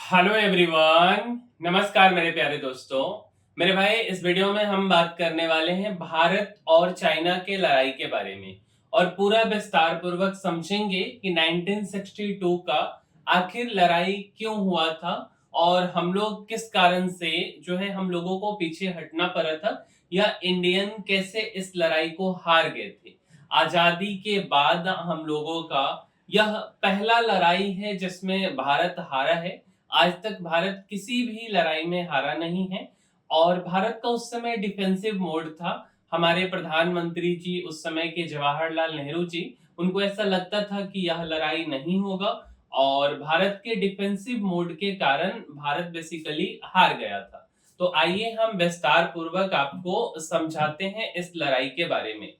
Hello everyone, नमस्कार मेरे प्यारे दोस्तों। मेरे भाई, इस वीडियो में हम बात करने वाले हैं भारत और चाइना के लड़ाई के बारे में और पूरा विस्तार पूर्वक समझेंगे कि 1962 का आखिर लड़ाई क्यों हुआ था और हम लोग किस कारण से जो है हम लोगों को पीछे हटना पड़ा था या इंडियन कैसे इस लड़ाई को हार गए थे। आजादी के बाद हम लोगों का यह पहला लड़ाई है जिसमें भारत हारा है। आज तक भारत किसी भी लड़ाई में हारा नहीं है और भारत का उस समय डिफेंसिव मोड था। हमारे प्रधानमंत्री जी उस समय के जवाहरलाल नेहरू जी, उनको ऐसा लगता था कि यह लड़ाई नहीं होगा और भारत के डिफेंसिव मोड के कारण भारत बेसिकली हार गया था। तो आइए हम विस्तार पूर्वक आपको समझाते हैं इस लड़ाई के बारे में।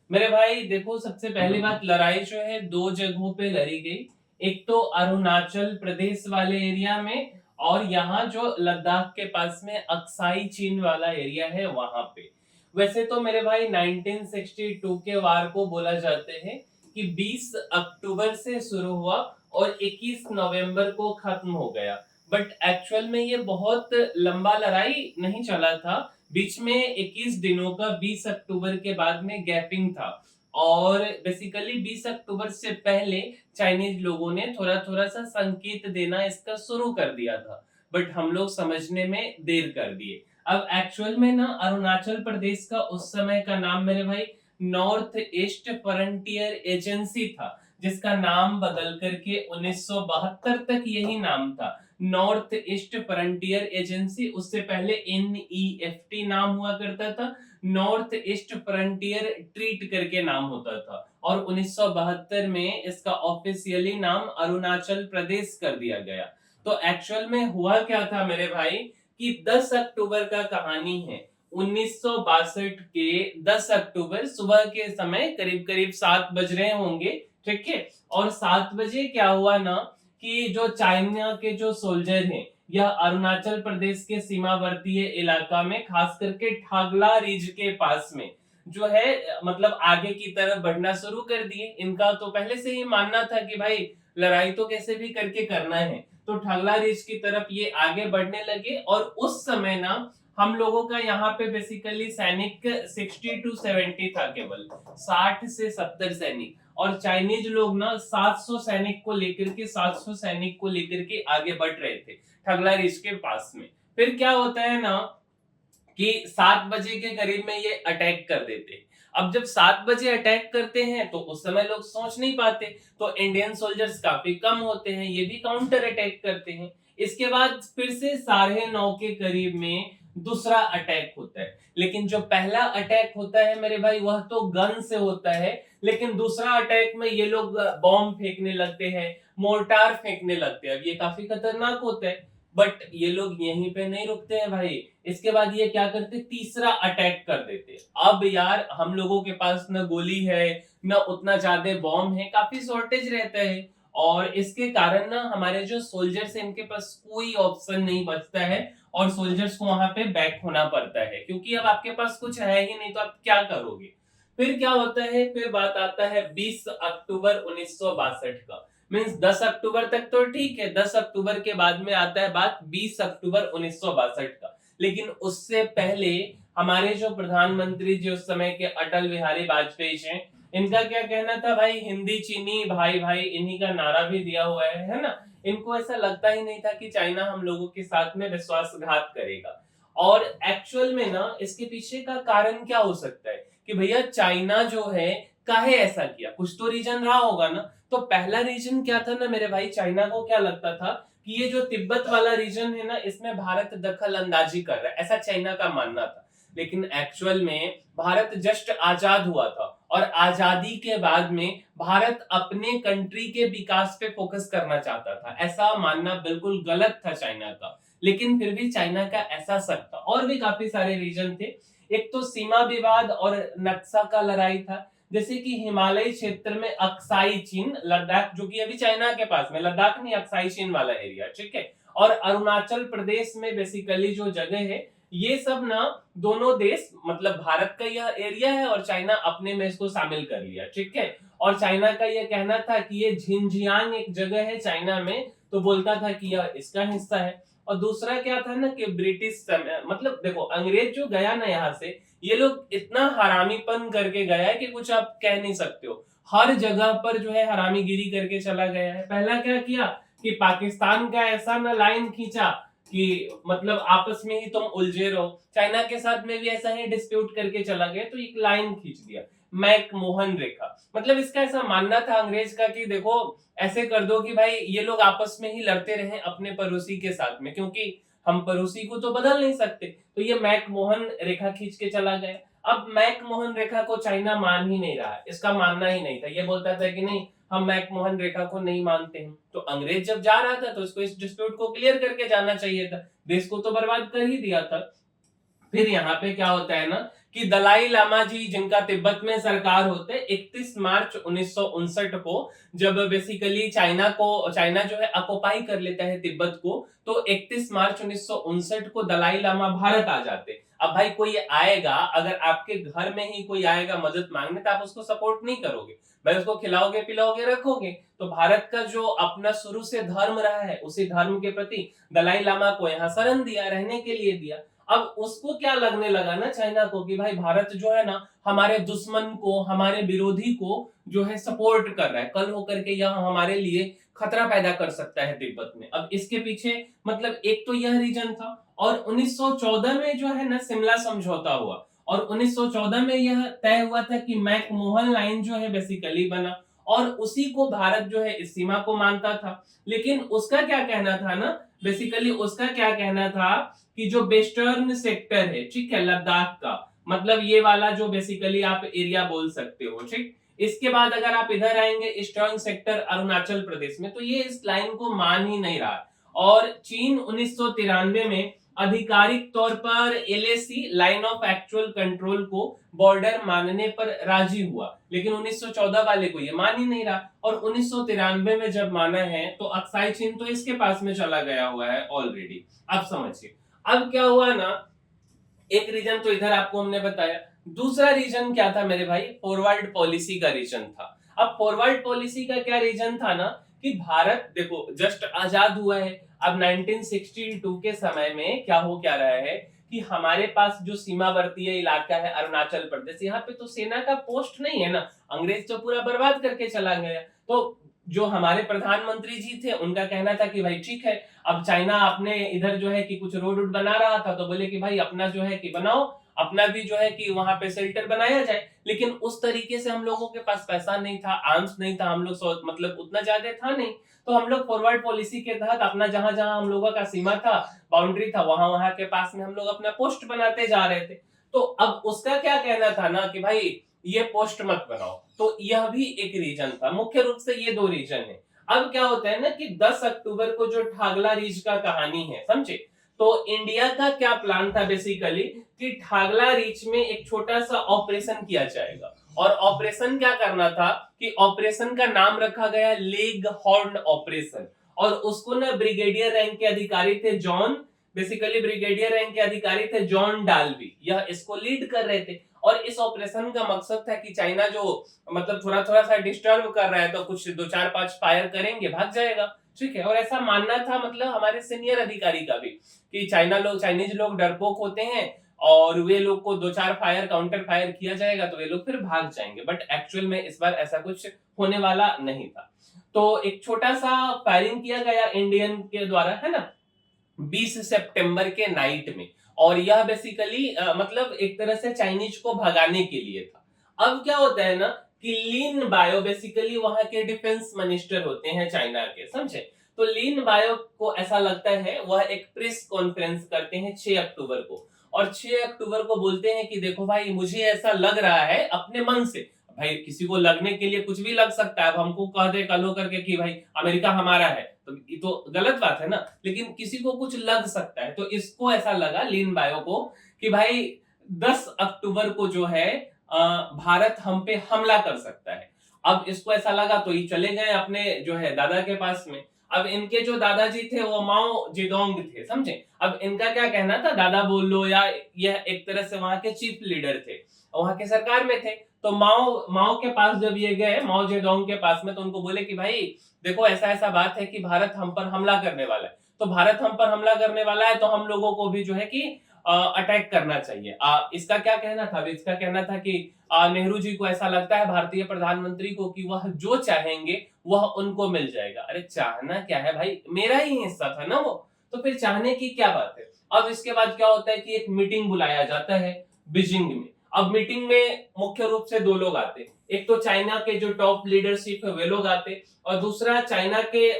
मेरे भाई देखो, सबसे पहली बात, लड़ाई जो है दो जगहों पे लड़ी गई। एक तो अरुणाचल प्रदेश वाले एरिया में और यहाँ जो लद्दाख के पास में अक्साई चीन वाला एरिया है वहां पे। वैसे तो मेरे भाई 1962 के वार को बोला जाते हैं कि 20 अक्टूबर से शुरू हुआ और 21 नवंबर को खत्म हो गया। बट एक्चुअल में ये बहुत लंबा लड़ाई नहीं चला था। बीच में 21 दिनों का 20 अक्टूबर के बाद में गैपिंग था और बेसिकली 20 अक्टूबर से पहले चाइनीज लोगों ने थोड़ा थोड़ा सा संकेत देना इसका शुरू कर दिया था, बट हम लोग समझने में देर कर दिए। अब एक्चुअल में ना अरुणाचल प्रदेश का उस समय का नाम मेरे भाई नॉर्थ ईस्ट फ्रंटियर एजेंसी था, जिसका नाम बदल करके 1972 तक यही नाम था, नॉर्थ ईस्ट फ्रंटियर एजेंसी। उससे पहले NEFT नाम हुआ करता था, नॉर्थ ईस्ट फ्रंटियर ट्रीट करके नाम होता था और 1972 में इसका ऑफिशियली नाम अरुणाचल प्रदेश कर दिया गया। तो एक्चुअल में हुआ क्या था मेरे भाई कि 10 अक्टूबर का कहानी है। 1962 के 10 अक्टूबर सुबह के समय करीब करीब 7 बज रहे होंगे, ठीक है। और 7 बजे क्या हुआ ना कि जो चाइना के जो सोल्जर हैं यह अरुणाचल प्रदेश के सीमावर्ती इलाका में खास करके ठागला रिज के पास में जो है मतलब आगे की तरफ बढ़ना शुरू कर दिए। इनका तो पहले से ही मानना था कि भाई लड़ाई तो कैसे भी करके करना है, तो ठागला रिज की तरफ ये आगे बढ़ने लगे। और उस समय ना हम लोगों का यहाँ पे बेसिकली सैनिक 60 टू 70 था, केवल 60 से 70 सैनिक, और चाइनीज लोग ना 700 सैनिक को लेकर के 700 सैनिक को लेकर के आगे बढ़ रहे थे ठगला रिज के पास में। फिर क्या होता है ना कि 7 बजे के करीब में ये अटैक कर देते। अब जब 7 बजे अटैक करते हैं तो उस समय लोग सोच नहीं पाते, तो इंडियन सोल्जर्स काफी कम होते हैं, ये भी काउंटर अटैक करते हैं। इसके बाद फिर से 9:30 के करीब में दूसरा अटैक होता है। लेकिन जो पहला अटैक होता है मेरे भाई वह तो गन से होता है, लेकिन दूसरा अटैक में ये लोग बॉम्ब फेंकने लगते हैं, मोर्टार फेंकने लगते हैं। अब ये काफी खतरनाक होता है, बट ये लोग यहीं पे नहीं रुकते हैं भाई। इसके बाद ये क्या करते, तीसरा अटैक कर देते। अब यार हम लोगों के पास न गोली है न उतना ज्यादा बॉम्ब है, काफी शॉर्टेज रहता है और इसके कारण ना हमारे जो सोल्जर्स हैं इनके पास कोई ऑप्शन नहीं बचता है और सोल्जर्स को वहां पे बैक होना पड़ता है, क्योंकि अब आपके पास कुछ है ही नहीं, तो आप क्या करोगे। फिर क्या होता है, फिर बात आता है 20 अक्टूबर 1962 का। मींस 10 अक्टूबर तक तो ठीक है, 10 अक्टूबर के बाद में आता है बात 20 अक्टूबर 1962 का। लेकिन उससे पहले हमारे जो प्रधानमंत्री जी उस समय के अटल बिहारी वाजपेयी हैं, इनका क्या कहना था भाई, हिंदी चीनी भाई भाई, इन्हीं का नारा भी दिया हुआ है ना। इनको ऐसा लगता ही नहीं था कि चाइना हम लोगों के साथ में विश्वासघात करेगा। और एक्चुअल में ना इसके पीछे का कारण क्या हो सकता है कि भैया चाइना जो है काहे ऐसा किया, कुछ तो रीजन रहा होगा ना। तो पहला रीजन क्या था ना मेरे भाई, चाइना को क्या लगता था कि ये जो तिब्बत वाला रीजन है ना इसमें भारत दखल अंदाजी कर रहा है, ऐसा चाइना का मानना था। लेकिन एक्चुअल में भारत जस्ट आजाद हुआ था और आजादी के बाद में भारत अपने कंट्री के विकास पे फोकस करना चाहता था, ऐसा मानना बिल्कुल गलत था चाइना का। लेकिन फिर भी चाइना का ऐसा शक था। और भी काफी सारे रीजन थे। एक तो सीमा विवाद और नक्शा का लड़ाई था, जैसे कि हिमालय क्षेत्र में अक्साई चीन, लद्दाख जो कि अभी चाइना के पास में, लद्दाख नहीं अक्साई चीन वाला एरिया, ठीक है। और अरुणाचल प्रदेश में बेसिकली जो जगह है, ये सब ना दोनों देश मतलब भारत का यह एरिया है और चाइना अपने में इसको शामिल कर लिया, ठीक है। और चाइना का यह कहना था कि ये झिंजियांग एक जगह है चाइना में, तो बोलता था कि यह इसका हिस्सा है। और दूसरा क्या था ना कि ब्रिटिश समय, मतलब देखो अंग्रेज जो गया ना यहाँ से, ये लोग इतना हरामीपन करके गया है कि कुछ आप कह नहीं सकते हो। हर जगह पर जो है हरामीगिरी करके चला गया है। पहला क्या किया कि पाकिस्तान का ऐसा ना लाइन खींचा कि मतलब आपस में ही तुम उलझे रहो। चाइना के साथ में भी ऐसा ही डिस्प्यूट करके चला गया, तो एक लाइन खींच दिया, मैक-मोहन रेखा। मतलब इसका ऐसा मानना था अंग्रेज का कि देखो ऐसे कर दो कि भाई ये लोग आपस में ही लड़ते रहे अपने पड़ोसी के साथ में, क्योंकि हम पड़ोसी को तो बदल नहीं सकते। तो ये मैक-मोहन रेखा खींच के चला गया। अब मैक-मोहन रेखा को चाइना मान ही नहीं रहा, इसका मानना ही नहीं था। ये बोलता था कि नहीं, हम मैक-मोहन रेखा को नहीं मानते हैं। तो अंग्रेज जब जा रहा था तो उसको इस डिस्प्यूट को क्लियर करके जाना चाहिए था, देश को तो बर्बाद कर ही दिया था। फिर यहाँ पे क्या होता है ना कि दलाई लामा जी, जिनका तिब्बत में सरकार होते, 31 मार्च 1959 को जब बेसिकली चाइना जो है ऑक्युपाई कर लेता है तिब्बत को, तो 31 मार्च 1959 को दलाई लामा भारत आ जाते। अब भाई कोई आएगा, अगर आपके घर में ही कोई आएगा मदद मांगने, तो आप उसको सपोर्ट नहीं करोगे, भाई उसको खिलाओगे पिलाओगे रखोगे। तो भारत का जो अपना शुरू से धर्म रहा है, उसी धर्म के प्रति दलाई लामा को यहाँ शरण दिया, रहने के लिए दिया। अब उसको क्या लगने लगा ना चाइना को कि भाई भारत जो है ना हमारे दुश्मन को, हमारे विरोधी को जो है सपोर्ट कर रहा है, कल होकर के यह हमारे लिए खतरा पैदा कर सकता है तिब्बत में। अब इसके पीछे मतलब एक तो यह रीजन था, और 1914 में जो है ना शिमला समझौता हुआ, और 1914 में यह तय हुआ था कि मैक-मोहन लाइन जो है बेसिकली बना, और उसी को भारत जो है इस सीमा को मानता था। लेकिन उसका क्या कहना था ना, बेसिकली उसका क्या कहना था कि जो वेस्टर्न सेक्टर है, ठीक है, लद्दाख का, मतलब ये वाला जो बेसिकली आप एरिया बोल सकते हो, ठीक। इसके बाद अगर आप इधर आएंगे ईस्टर्न सेक्टर अरुणाचल प्रदेश में, तो ये इस लाइन को मान ही नहीं रहा। और चीन 1993 में आधिकारिक तौर पर LAC, line of actual control को बॉर्डर मानने पर राजी हुआ, लेकिन 1914 वाले को ये मान ही नहीं रहा। और 1993 में जब माना है तो अक्साई चीन तो इसके पास में चला गया हुआ है ऑलरेडी। अब समझिए अब क्या हुआ ना, एक रीजन तो इधर आपको हमने बताया, दूसरा रीजन क्या था मेरे भाई, फॉरवर्ड पॉलिसी का रीजन था। अब फॉरवर्ड पॉलिसी का क्या रीजन था ना कि भारत देखो जस्ट आजाद हुआ है। अब 1962 के समय में क्या रहा है कि हमारे पास जो सीमावर्तीय इलाका है अरुणाचल प्रदेश, यहाँ पे तो सेना का पोस्ट नहीं है ना, अंग्रेज तो पूरा बर्बाद करके चला गया। तो जो हमारे प्रधानमंत्री जी थे उनका कहना था कि भाई ठीक है, अब चाइना अपने इधर जो है कि कुछ रोड बना रहा था, तो बोले कि भाई अपना जो है कि बनाओ, अपना भी जो है कि वहां पे शेल्टर बनाया जाए। लेकिन उस तरीके से हम लोगों के पास पैसा नहीं था, आर्म्स नहीं था, हम लोग मतलब उतना ज्यादा था नहीं। तो हम लोग फॉरवर्ड पॉलिसी के तहत अपना जहां जहां हम लोगों का सीमा था, बाउंड्री था, वहां वहां के पास में हम लोग अपना पोस्ट बनाते जा रहे थे। तो अब उसका क्या कहना था ना कि भाई ये पोस्ट मत बनाओ। तो यह भी एक रीजन था, मुख्य रूप से ये दो रीजन है। अब क्या होता है ना कि 10 अक्टूबर को जो ठागला रीच का कहानी है, समझे, तो इंडिया का क्या प्लान था बेसिकली कि ठागला रीच में एक छोटा सा ऑपरेशन किया जाएगा। और ऑपरेशन क्या करना था कि ऑपरेशन का नाम रखा गया लेग हॉर्न ऑपरेशन। और उसको ना ब्रिगेडियर रैंक के अधिकारी थे जॉन, बेसिकली ब्रिगेडियर रैंक के अधिकारी थे जॉन डाल्बी, यह इसको लीड कर रहे थे। और इस ऑपरेशन का मकसद था कि चाइना जो मतलब थोड़ा थोड़ा सा डिस्टर्ब कर रहा है, तो कुछ 2-4-5 फायर करेंगे, भाग जाएगा, ठीक है। और ऐसा मानना था मतलब हमारे सीनियर अधिकारी का भी कि चाइनीज लोग डरपोक होते हैं, और वे लोग को 2-4 फायर काउंटर फायर किया जाएगा तो वे लोग फिर भाग जाएंगे। बट एक्चुअल में इस बार ऐसा कुछ होने वाला नहीं था। तो एक छोटा सा फायरिंग किया गया इंडियन के द्वारा, है ना, 20 सितंबर के नाइट में। और यह बेसिकली मतलब एक तरह से चाइनीज को भगाने के लिए था। अब क्या होता है ना कि लीन बायो बेसिकली वहां के डिफेंस मिनिस्टर होते हैं चाइना के, समझे। तो लीन बायो को ऐसा लगता है, वह एक प्रेस कॉन्फ्रेंस करते हैं 6 अक्टूबर को, और 6 अक्टूबर को बोलते हैं कि देखो भाई मुझे ऐसा लग रहा है अपने मन से। भाई किसी को लगने के लिए कुछ भी लग सकता है। अब हमको कह दे कल होकर के कि भाई अमेरिका हमारा है, तो ये तो गलत बात है ना, लेकिन किसी को कुछ लग सकता है। तो इसको ऐसा लगा लीन बायो को कि भाई 10 अक्टूबर को जो है भारत हम पे हमला कर सकता है। अब इसको ऐसा लगा तो ये चले गए अपने जो है दादा के पास में। अब इनके जो दादाजी थे वो माओ जेडोंग थे, समझे। अब इनका क्या कहना था, दादा बोल लो, या यह एक तरह से वहां के चीफ लीडर थे, वहां के सरकार में थे। तो माओ माओ के पास जब ये गए, माओ जेडोंग के पास में, तो उनको बोले कि भाई देखो ऐसा ऐसा बात है कि भारत हम पर हमला करने वाला है, तो भारत हम पर हमला करने वाला है तो हम लोगों को भी जो है कि अटैक करना चाहिए। इसका क्या कहना था? इसका कहना था कि नेहरू जी को ऐसा लगता है भारतीय प्रधानमंत्री को कि वह जो चाहेंगे वह उनको मिल जाएगा। अरे चाहना क्या है भाई, मेरा ही हिस्सा था ना वो, तो फिर चाहने की क्या बात है। अब इसके बाद क्या होता है कि एक मीटिंग बुलाया जाता है बीजिंग में। अब मीटिंग में मुख्य रूप से दो लोग आते, एक तो चाइना के जो टॉप लीडरशिप है वे लोग आते, और दूसरा चाइना के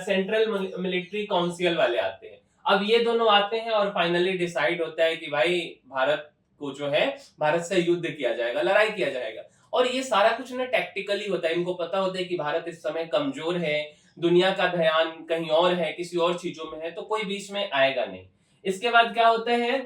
सेंट्रल मिलिट्री काउंसिल वाले आते हैं। अब ये दोनों आते हैं और फाइनली डिसाइड होता है कि भाई भारत को जो है, भारत से युद्ध किया जाएगा, लड़ाई किया जाएगा। और ये सारा कुछ ना टैक्टिकली होता है, इनको पता होता है कि भारत इस समय कमजोर है, दुनिया का ध्यान कहीं और है, किसी और चीजों में है, तो कोई बीच में आएगा नहीं। इसके बाद क्या होता है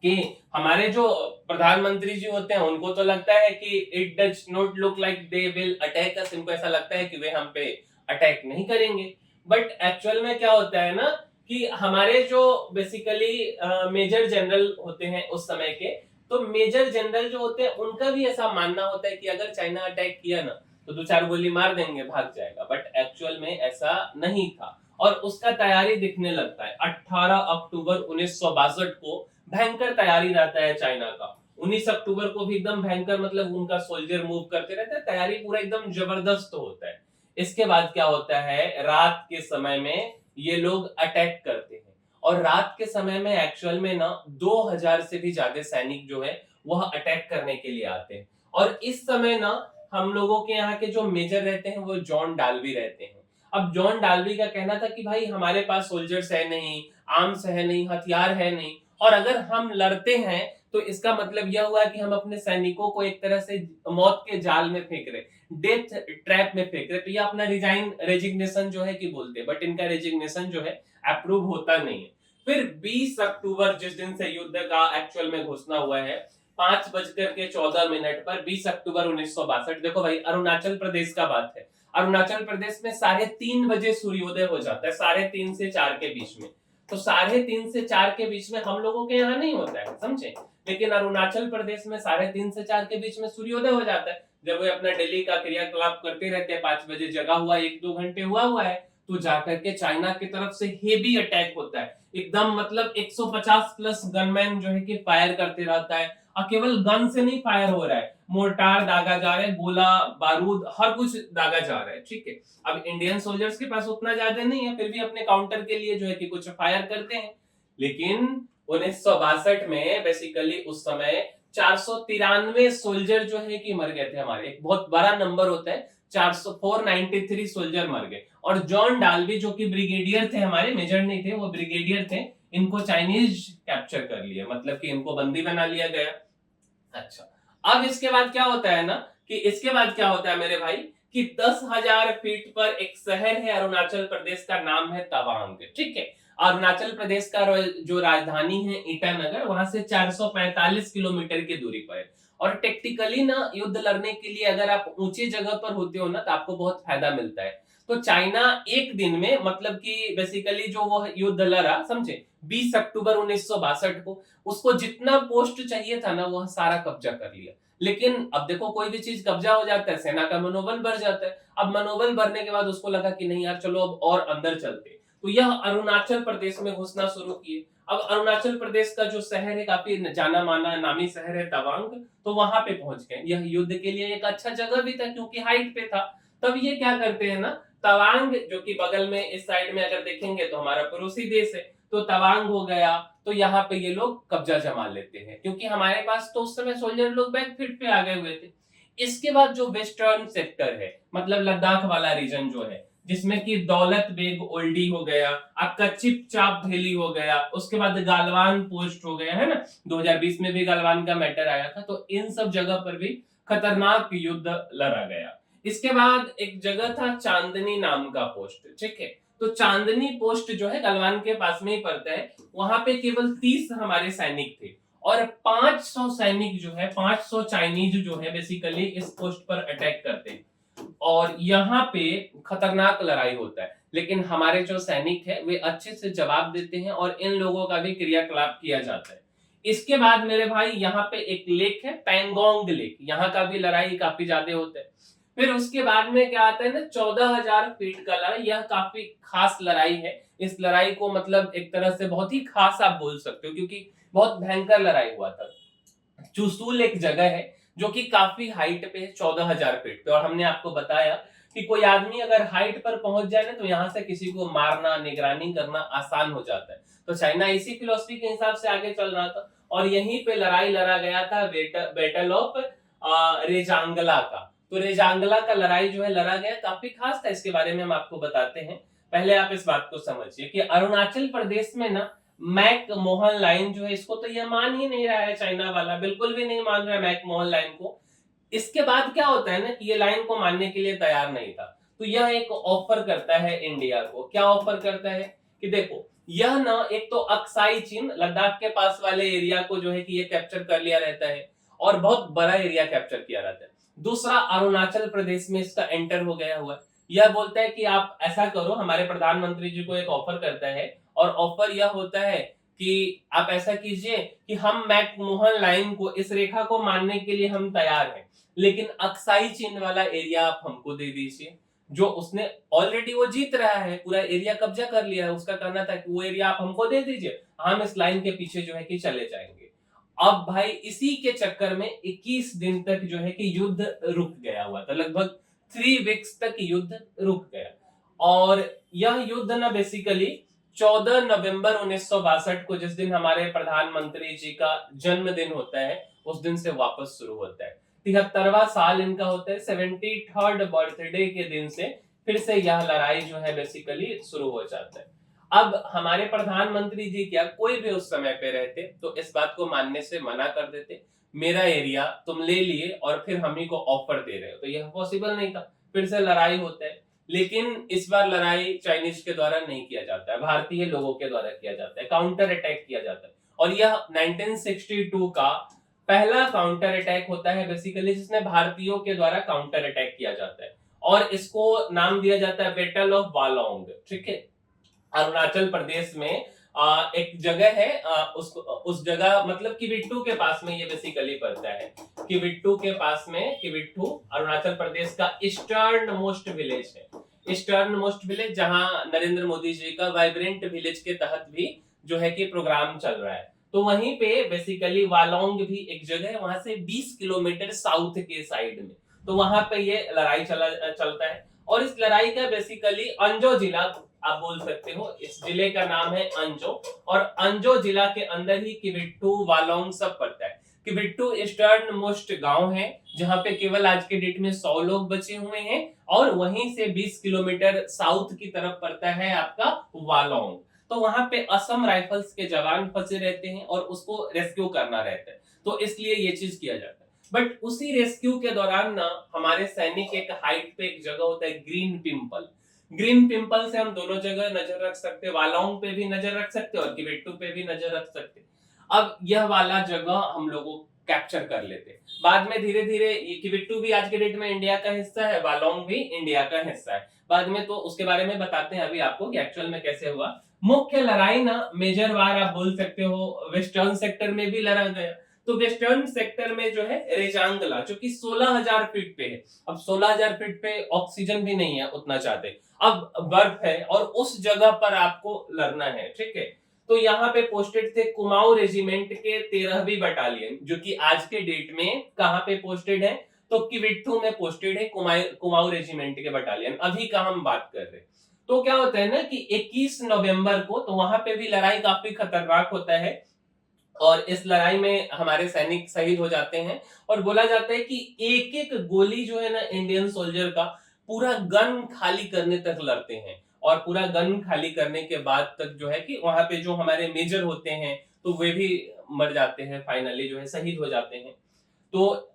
कि हमारे जो प्रधानमंत्री जी होते हैं उनको तो लगता है कि it does not look like they will attack अस, इनको ऐसा लगता है कि वे हम पे अटैक नहीं करेंगे। बट एक्चुअल में क्या होता है ना कि हमारे जो बेसिकली मेजर जनरल होते हैं उस समय के, तो मेजर जनरल जो होते हैं उनका भी ऐसा मानना होता है कि अगर चाइना अटैक किया ना तो दो चार गोली मार देंगे, भाग जाएगा। बट एक्चुअल में ऐसा नहीं था, और उसका तैयारी दिखने लगता है 18 अक्टूबर 1962 को भयंकर तैयारी रहता है चाइना का। 19 अक्टूबर को भी एकदम भयंकर, मतलब उनका सोल्जर मूव करते रहते हैं, तैयारी पूरा एकदम जबरदस्त होता है। इसके बाद क्या होता है, रात के समय में ये लोग अटैक करते हैं, और रात के समय में एक्चुअल में ना 2000 से भी ज्यादा सैनिक जो है वह अटैक करने के लिए आते हैं। और इस समय ना हम लोगों के यहाँ के जो मेजर रहते हैं वो जॉन डाल्बी रहते हैं। अब जॉन डाल्बी का कहना था कि भाई हमारे पास सोल्जर्स है नहीं, आर्म्स है नहीं, हथियार है नहीं, और अगर हम लड़ते हैं तो इसका मतलब यह हुआ कि हम अपने सैनिकों को एक तरह से मौत के जाल में फेंक रहे, डेथ ट्रैप में फेंक रहे। तो ये अपना रेजिग्नेशन जो है कि बोलते हैं, बट इनका रेजिग्नेशन जो है अप्रूव होता नहीं है। फिर 20 अक्टूबर, जिस दिन से युद्ध का एक्चुअल में घोषणा हुआ है, 5:14 पर 20 अक्टूबर 1962, देखो भाई अरुणाचल प्रदेश का बात है। अरुणाचल प्रदेश में 3:30 बजे सूर्योदय हो जाता है, 3:30 से 4 के बीच में। तो 3:30 से 4 के बीच में हम लोगों के यहाँ नहीं होता है, समझे, लेकिन अरुणाचल प्रदेश में 3:30 से 4 के बीच में सूर्योदय हो जाता है। जब वे अपना डेली का क्रियाकलाप करते रहते हैं, 5 बजे जगा हुआ 1-2 घंटे हुआ है, तो जाकर के चाइना की तरफ से हेवी अटैक होता है एकदम, मतलब 150 प्लस गनमैन जो है कि फायर करते रहता है। और केवल गन से नहीं फायर हो रहा है, मोर्टार दागा जा रहा है, गोला बारूद हर कुछ दागा जा रहा है, ठीक है। अब इंडियन सोल्जर्स के पास उतना ज्यादा नहीं है, फिर भी अपने काउंटर के लिए जो है कि कुछ फायर करते हैं। लेकिन 1962 में बेसिकली उस समय 493 सोल्जर जो है कि मर गए थे हमारे, एक बहुत बड़ा नंबर होता है, 493 सोल्जर मर गए। और जॉन डाल्बी जो कि ब्रिगेडियर थे, हमारे मेजर नहीं थे, वो ब्रिगेडियर थे, इनको चाइनीज कैप्चर कर लिया, मतलब कि इनको बंदी बना लिया गया। अच्छा, अब इसके बाद क्या होता है ना कि इसके बाद क्या होता है मेरे भाई कि 10,000 फीट पर एक शहर है अरुणाचल प्रदेश का, नाम है तवांग, ठीक है। अरुणाचल प्रदेश का जो राजधानी है ईटानगर, वहां से 445 किलोमीटर की दूरी पर है। और टेक्टिकली ना युद्ध लड़ने के लिए अगर आप ऊंची जगह पर होते हो ना तो आपको बहुत फायदा मिलता है। तो चाइना एक दिन में, मतलब कि बेसिकली जो वो युद्ध लड़ा, समझे, 20 अक्टूबर 1962 को, उसको जितना पोस्ट चाहिए था ना वह सारा कब्जा कर लिया। लेकिन अब देखो कोई भी चीज कब्जा हो जाता है, सेना का मनोबल बढ़ जाता है। अब मनोबल बढ़ने के बाद उसको लगा कि नहीं यार चलो अब और अंदर चलते, तो यह अरुणाचल प्रदेश में घुसना शुरू किए। अब अरुणाचल प्रदेश का जो शहर है, काफी जाना माना नामी शहर है तवांग, तो वहां पे पहुंच गए। यह युद्ध के लिए एक अच्छा जगह भी था क्योंकि हाइट पे था। तब ये क्या करते हैं ना, तवांग जो कि बगल में इस साइड में अगर देखेंगे तो हमारा पड़ोसी देश है, तो तवांग हो गया, तो यहाँ पे ये लोग कब्जा जमा लेते हैं क्योंकि हमारे पास तो उस समय सोल्जर लोग बैकफील्ड पे आ गए हुए थे। इसके बाद जो वेस्टर्न सेक्टर है, मतलब लद्दाख वाला रीजन जो है, जिसमें कि दौलत बेग ओल्डी हो गया, आपका चिप चाप वैली हो गया, उसके बाद गालवान पोस्ट हो गया, है ना, 2020 में भी गालवान का मैटर आया था, तो इन सब जगह पर भी खतरनाक युद्ध लड़ा गया। इसके बाद एक जगह था चांदनी नाम का पोस्ट, ठीक है। तो चांदनी पोस्ट जो है गलवान के पास में ही पड़ता है, वहां पे केवल 30 हमारे सैनिक थे, और 500 सैनिक जो है, 500 चाइनीज जो है बेसिकली इस पोस्ट पर अटैक करते हैं, और यहाँ पे खतरनाक लड़ाई होता है। लेकिन हमारे जो सैनिक है वे अच्छे से जवाब देते हैं और इन लोगों का भी क्रियाकलाप किया जाता है। इसके बाद मेरे भाई यहाँ पे एक लेक है पैंगोंग लेक, यहाँ का भी लड़ाई काफी ज्यादा होता है। फिर उसके बाद में क्या आता है ना, 14,000 फीट का लड़ाई, यह काफी खास लड़ाई है। इस लड़ाई को मतलब एक तरह से बहुत ही खास आप बोल सकते हो, क्योंकि बहुत भयंकर लड़ाई हुआ था। चुसूल एक जगह है जो कि काफी हाइट पे है, 14,000 फीट पे, और हमने आपको बताया कि कोई आदमी अगर हाइट पर पहुंच जाए ना तो यहाँ से किसी को मारना, निगरानी करना आसान हो जाता है। तो चाइना इसी फिलोसफी के हिसाब से आगे चल रहा था, और यहीं पे लड़ाई लड़ा गया था बैटल ऑफ रेजांगला का। तो रेजांगला का लड़ाई जो है लड़ा गया, काफी खास था, इसके बारे में हम आपको बताते हैं। पहले आप इस बात को समझिए कि अरुणाचल प्रदेश में ना मैक मोहन लाइन जो है, इसको तो यह मान ही नहीं रहा है चाइना वाला, बिल्कुल भी नहीं मान रहा है मैक मोहन लाइन को। इसके बाद क्या होता है ना कि ये लाइन को मानने के लिए तैयार नहीं था, तो यह एक ऑफर करता है इंडिया को। क्या ऑफर करता है कि देखो, यह ना एक तो अक्साई चीन लद्दाख के पास वाले एरिया को जो है कि ये कैप्चर कर लिया रहता है, और बहुत बड़ा एरिया कैप्चर किया रहता है। दूसरा, अरुणाचल प्रदेश में इसका एंटर हो गया हुआ है। यह बोलता है कि आप ऐसा करो, हमारे प्रधानमंत्री जी को एक ऑफर करता है, और ऑफर यह होता है कि आप ऐसा कीजिए कि हम मैक मोहन लाइन को, इस रेखा को मानने के लिए हम तैयार हैं, लेकिन अक्साई चीन वाला एरिया आप हमको दे दीजिए, जो उसने ऑलरेडी वो जीत रहा है, पूरा एरिया कब्जा कर लिया है। उसका कहना था कि वो एरिया आप हमको दे दीजिए, हम इस लाइन के पीछे जो है कि चले जाएंगे। अब भाई इसी के चक्कर में 21 दिन तक जो है कि युद्ध रुक गया हुआ था, लगभग 3 वीक्स तक युद्ध रुक गया। और यह युद्ध ना बेसिकली 14 नवंबर 1962 को, जिस दिन हमारे प्रधानमंत्री जी का जन्मदिन होता है, उस दिन से वापस शुरू होता है। 73वां साल इनका होता है, 73rd बर्थडे के दिन से फिर से यह लड़ाई जो है बेसिकली शुरू हो जाता है। अब हमारे प्रधानमंत्री जी क्या, कोई भी उस समय पे रहते तो इस बात को मानने से मना कर देते, मेरा एरिया तुम ले लिए और फिर हम ही को ऑफर दे रहे हो, तो यह पॉसिबल नहीं था। फिर से लड़ाई होता है, लेकिन इस बार लड़ाई चाइनीज के द्वारा नहीं किया जाता है, भारतीय लोगों के द्वारा किया जाता है, काउंटर अटैक किया जाता है। और यह 1962 का पहला काउंटर अटैक होता है बेसिकली, जिसमें भारतीयों के द्वारा काउंटर अटैक किया जाता है, और इसको नाम दिया जाता है बैटल ऑफ वालोंग। ठीक है, अरुणाचल प्रदेश में एक जगह है, उस जगह मतलब किविट्टू के पास में ये बेसिकली पड़ता है। किविट्टू के पास में, किविट्टू अरुणाचल प्रदेश का ईस्टर्न मोस्ट विलेज है। ईस्टर्न मोस्ट विलेज, जहां नरेंद्र मोदी जी का वाइब्रेंट विलेज के तहत भी जो है कि प्रोग्राम चल रहा है। तो वहीं पे बेसिकली वालोंग भी एक जगह है, वहां से 20 किलोमीटर साउथ के साइड में, तो वहां पे ये लड़ाई चलता है। और इस लड़ाई का बेसिकली अंजो जिला आप बोल सकते हो, इस जिले का नाम है अंजो, और अंजो जिला के अंदर ही किविट्टू, वालोंग सब पड़ता है। किविट्टू ईस्टर्न मोस्ट गांव है, जहां पे केवल आज के डेट में 100 लोग बचे हुए हैं, और वहीं से 20 किलोमीटर साउथ की तरफ पड़ता है आपका वालोंग। तो वहां पे असम राइफल्स के जवान फंसे रहते हैं और उसको रेस्क्यू करना रहता है, तो इसलिए ये चीज किया जाता है। बट उसी रेस्क्यू के दौरान ना हमारे सैनिक, एक हाइट पे एक जगह होता है ग्रीन पिंपल, ग्रीन पिंपल से हम दोनों जगह नजर रख सकते हैं, वालोंग पे भी नजर रख सकते हैं और किवेट्टू पे भी नजर रख सकते हैं। अब यह वाला जगह हम लोगों कैप्चर कर लेते हैं। बाद में धीरे धीरे ये किवेट्टू भी आज के डेट में इंडिया का हिस्सा है, वालोंग भी इंडिया का हिस्सा है। बाद में तो उसके बारे में बताते हैं अभी आपको कि एक्चुअल में कैसे हुआ। मुख्य लड़ाई ना मेजर वार आप बोल सकते हो वेस्टर्न सेक्टर में भी लड़ा गया। तो वेस्टर्न सेक्टर में जो है रेजांगला, जो कि 16,000 फीट पे है। अब 16,000 फीट पे ऑक्सीजन भी नहीं है उतना चाहते, अब बर्फ है, और उस जगह पर आपको लड़ना है। ठीक है, तो यहाँ पे पोस्टेड थे कुमाऊं रेजिमेंट के 13वीं बटालियन, जो कि आज के डेट में कहाँ पे पोस्टेड है, तो किविट्ठू में पोस्टेड है कुमाऊं रेजिमेंट के बटालियन, अभी का हम बात कर रहे हैं। तो क्या होता है ना कि 21 नवंबर को तो वहां पे भी लड़ाई काफी खतरनाक होता है, और इस लड़ाई में हमारे सैनिक शहीद हो जाते हैं। और बोला जाता है कि एक एक गोली जो है ना इंडियन सोल्जर का, पूरा गन खाली करने तक लड़ते हैं, और पूरा गन खाली करने के बाद तक जो है कि वहां पे जो हमारे मेजर होते हैं तो वे भी मर जाते हैं, फाइनली जो है शहीद हो जाते हैं। तो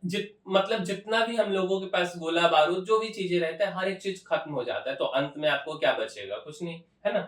मतलब जितना भी हम लोगों के पास गोला बारूद जो भी चीजें रहता है, हर एक चीज खत्म हो जाता है, तो अंत में आपको क्या बचेगा, कुछ नहीं, है ना।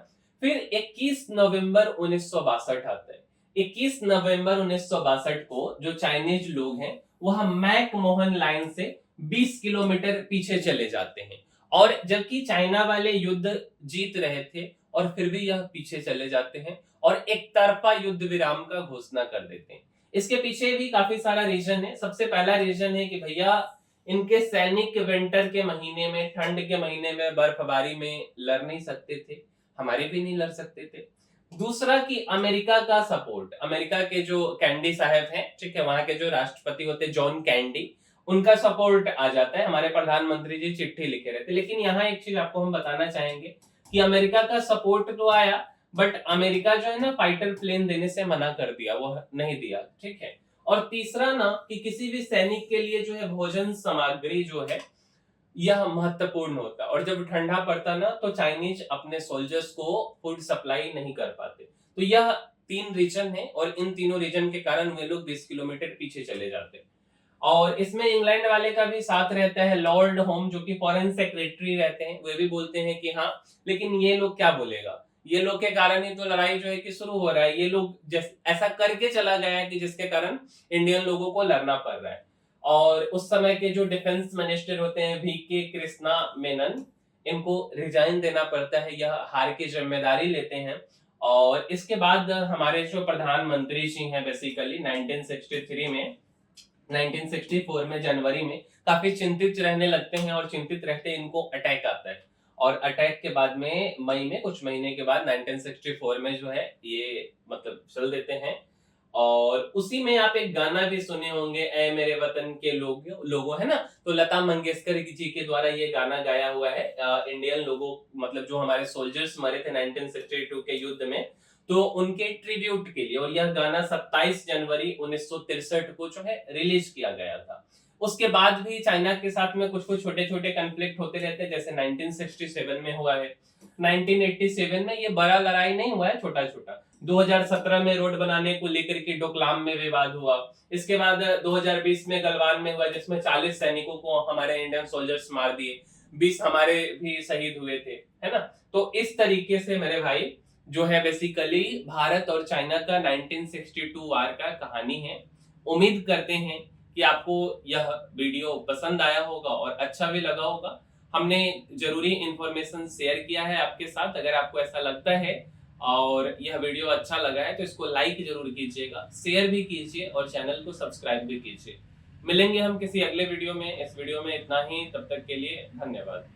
फिर 21 नवंबर 1962 आता है। 21 नवंबर 1962 को जो चाइनीज लोग हैं वह मैक मोहन लाइन से 20 किलोमीटर पीछे चले जाते हैं, और जबकि चाइना वाले युद्ध जीत रहे थे, और फिर भी यह पीछे चले जाते हैं और एक तरफा युद्ध विराम का घोषणा कर देते हैं। इसके पीछे भी काफी सारा रीजन है। सबसे पहला रीजन है कि भैया इनके सैनिक विंटर के महीने में, ठंड के महीने में, बर्फबारी में लड़ नहीं सकते थे, हमारे भी नहीं लड़ सकते थे। दूसरा कि अमेरिका का सपोर्ट, अमेरिका के जो कैंडी साहब हैं, ठीक है, वहां के जो राष्ट्रपति होते हैं जॉन कैंडी, उनका सपोर्ट आ जाता है। हमारे प्रधानमंत्री जी चिट्ठी लिखे रहते, लेकिन यहाँ एक चीज आपको हम बताना चाहेंगे कि अमेरिका का सपोर्ट तो आया, बट अमेरिका जो है ना फाइटर प्लेन देने से मना कर दिया, वो नहीं दिया, ठीक है। और तीसरा ना कि किसी भी सैनिक के लिए जो है भोजन सामग्री जो है यह महत्वपूर्ण होता, और जब ठंडा पड़ता ना तो चाइनीज अपने सोल्जर्स को फूड सप्लाई नहीं कर पाते। तो यह 3 रीजन है, और इन तीनों रीजन के कारण वे लोग 20 किलोमीटर पीछे चले जाते हैं। और इसमें इंग्लैंड वाले का भी साथ रहता है, लॉर्ड होम जो कि फॉरेन सेक्रेटरी रहते हैं, वे भी बोलते हैं कि हाँ, लेकिन ये लोग क्या बोलेगा, ये लोग के कारण ही तो लड़ाई जो है कि शुरू हो रहा है, ये लोग ऐसा करके चला गया है कि जिसके कारण इंडियन लोगों को लड़ना पड़ रहा है। और उस समय के जो डिफेंस मिनिस्टर होते हैं वीके कृष्णा मेनन, इनको रिजाइन देना पड़ता है, यह हार की जिम्मेदारी लेते हैं। और इसके बाद हमारे जो प्रधानमंत्री जी हैं बेसिकली 1963 में, 1964 में जनवरी में काफी चिंतित रहने लगते हैं, और चिंतित रहते इनको अटैक आता है। और अटैक के बाद में मई में, कुछ महीने के बाद 1964 में जो है ये मतलब चल देते हैं। और उसी में आप एक गाना भी सुने होंगे, ए मेरे वतन के लोगों, है ना। तो लता मंगेशकर जी के द्वारा ये गाना गाया हुआ है इंडियन लोगों, मतलब जो हमारे सोल्जर्स मरे थे 1962 के युद्ध में, तो उनके ट्रिब्यूट के लिए। और यह गाना 27 जनवरी 1963 को जो है रिलीज किया गया था। उसके बाद भी चाइना के साथ में कुछ कुछ छोटे छोटे कन्फ्लिक्ट होते रहते हैं, जैसे 1967 में हुआ है, 1987 में ये बड़ा लड़ाई नहीं हुआ है, छोटा छोटा। 2017 में रोड बनाने को लेकर के डोकलाम में विवाद हुआ। इसके बाद 2020 में गलवान में हुआ, जिसमें 40 सैनिकों को हमारे इंडियन सोल्जर्स मार दिए, 20 हमारे भी शहीद हुए थे, है ना। तो इस तरीके से मेरे भाई जो है बेसिकली भारत और चाइना का 1962 वार का कहानी है। उम्मीद करते हैं कि आपको यह वीडियो पसंद आया होगा और अच्छा भी लगा होगा। हमने जरूरी इंफॉर्मेशन शेयर किया है आपके साथ। अगर आपको ऐसा लगता है और यह वीडियो अच्छा लगा है तो इसको लाइक जरूर कीजिएगा, शेयर भी कीजिए और चैनल को सब्सक्राइब भी कीजिए। मिलेंगे हम किसी अगले वीडियो में। इस वीडियो में इतना ही, तब तक के लिए धन्यवाद।